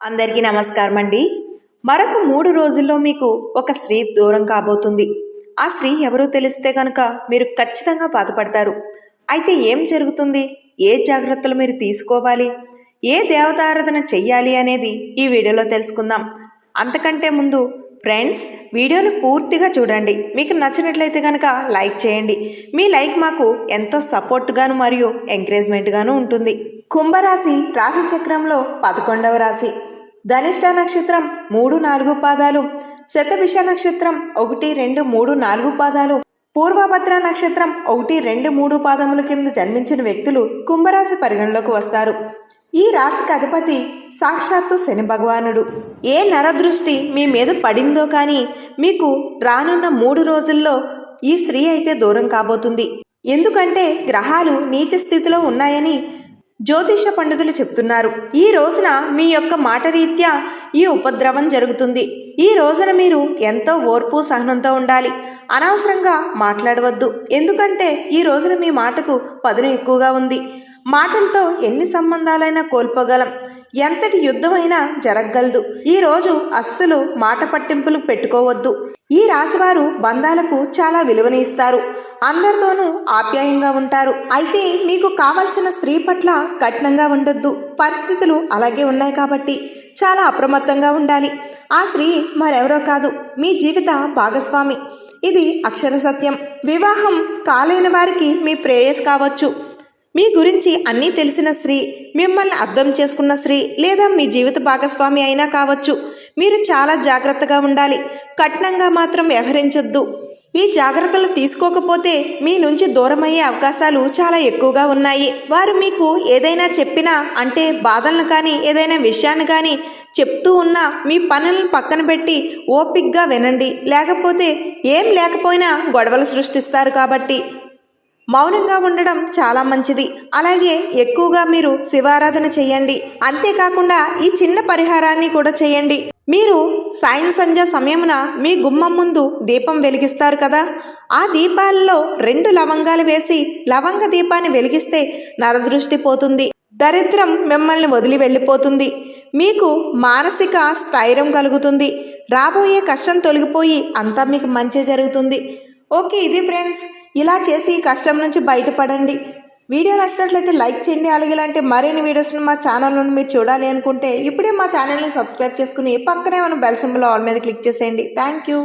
అందరికీ నమస్కారం అండి. మరొక 3 రోజుల్లో మీకు ఒక స్త్రీ దూరం కాబోతుంది. ఆ స్త్రీ ఎవరో తెలిస్తే కనుక మీరు ఖచ్చితంగా బాధపడతారు. అయితే ఏం జరుగుతుంది, ఏ జాగ్రత్తలు మీరు తీసుకోవాలి, ఏ దేవతారాధన చెయ్యాలి అనేది ఈ వీడియోలో తెలుసుకుందాం. అంతకంటే ముందు ఫ్రెండ్స్, వీడియోని పూర్తిగా చూడండి. మీకు నచ్చినట్లయితే కనుక లైక్ చేయండి. మీ లైక్ మాకు ఎంతో సపోర్ట్గాను మరియు ఎంకరేజ్మెంట్గాను ఉంటుంది. కుంభరాశి రాశి చక్రంలో 11వ రాశి. ధనిష్ట నక్షత్రం 3, 4 పాదాలు, శతభిష నక్షత్రం 1, 2, 3, 4 పాదాలు, పూర్వభద్ర నక్షత్రం 1, 2, 3 పాదముల కింద జన్మించిన వ్యక్తులు కుంభరాశి పరిగణలోకి వస్తారు. ఈ రాశికి అధిపతి సాక్షాత్తు శని భగవానుడు. ఏ నరదృష్టి మీ మీద పడిందో కానీ మీకు రానున్న 3 రోజుల్లో ఈ స్త్రీ అయితే దూరం కాబోతుంది. ఎందుకంటే గ్రహాలు నీచ స్థితిలో ఉన్నాయని జ్యోతిష పండితులు చెప్తున్నారు. ఈ రోజున మీ యొక్క మాట రీత్యా ఈ ఉపద్రవం జరుగుతుంది. ఈ రోజున మీరు ఎంతో ఓర్పు సహనంతో ఉండాలి. అనవసరంగా మాట్లాడవద్దు. ఎందుకంటే ఈ రోజున మీ మాటకు పదును ఎక్కువగా ఉంది. మాటలతో ఎన్ని సంబంధాలైనా కోల్పోగలం. ఎంతటి యుద్ధమైనా జరగగలదు. ఈ రోజు అస్సలు మాట పట్టింపులు పెట్టుకోవద్దు. ఈ రాశివారు బంధాలకు చాలా విలువని ఇస్తారు. అందరితోనూ ఆప్యాయంగా ఉంటారు. అయితే మీకు కావలసిన స్త్రీ పట్ల కఠినంగా ఉండొద్దు. పరిస్థితులు అలాగే ఉన్నాయి కాబట్టి చాలా అప్రమత్తంగా ఉండాలి. ఆ స్త్రీ మరెవరో కాదు, మీ జీవిత భాగస్వామి. ఇది అక్షర సత్యం. వివాహం కాలేని వారికి మీ ప్రేయస్ కావచ్చు. మీ గురించి అన్నీ తెలిసిన స్త్రీ, మిమ్మల్ని అర్థం చేసుకున్న స్త్రీ, లేదా మీ జీవిత భాగస్వామి అయినా కావచ్చు. మీరు చాలా జాగ్రత్తగా ఉండాలి. కఠినంగా మాత్రం వ్యవహరించొద్దు. ఈ జాగ్రత్తలు తీసుకోకపోతే మీ నుంచి దూరమయ్యే అవకాశాలు చాలా ఎక్కువగా ఉన్నాయి. వారు మీకు ఏదైనా చెప్పినా, అంటే బాధలను కానీ ఏదైనా విషయాన్ని కానీ చెప్తూ ఉన్నా మీ పనులను పక్కన పెట్టి ఓపిగ్గా వినండి. లేకపోతే ఏం లేకపోయినా గొడవలు సృష్టిస్తారు. కాబట్టి మౌనంగా ఉండడం చాలా మంచిది. అలాగే ఎక్కువగా మీరు శివారాధన చేయండి. అంతేకాకుండా ఈ చిన్న పరిహారాన్ని కూడా చేయండి. మీరు సాయం సంధ్య సమయమున మీ గుమ్మం ముందు దీపం వెలిగిస్తారు కదా, ఆ దీపాలలో 2 లవంగాలు వేసి లవంగ దీపాన్ని వెలిగిస్తే నరదృష్టి పోతుంది. దరిద్రం మిమ్మల్ని వదిలి వెళ్ళిపోతుంది. మీకు మానసిక స్థైర్యం కలుగుతుంది. రాబోయే కష్టం తొలగిపోయి అంతా మీకు మంచి జరుగుతుంది. ఓకే, ఇది ఫ్రెండ్స్. ఇలా చేసి కష్టం నుంచి బయటపడండి. వీడియో నచ్చినట్లయితే లైక్ చేయండి. అలాగే ఇలాంటి మరిన్ని వీడియోస్ని మా ఛానల్ నుండి మీరు చూడాలి అనుకుంటే ఇప్పుడే మా ఛానల్ని సబ్స్క్రైబ్ చేసుకుని పక్కనే ఉన్న బెల్ సింబల్ ఆల్ మీద క్లిక్ చేసేయండి. Thank you.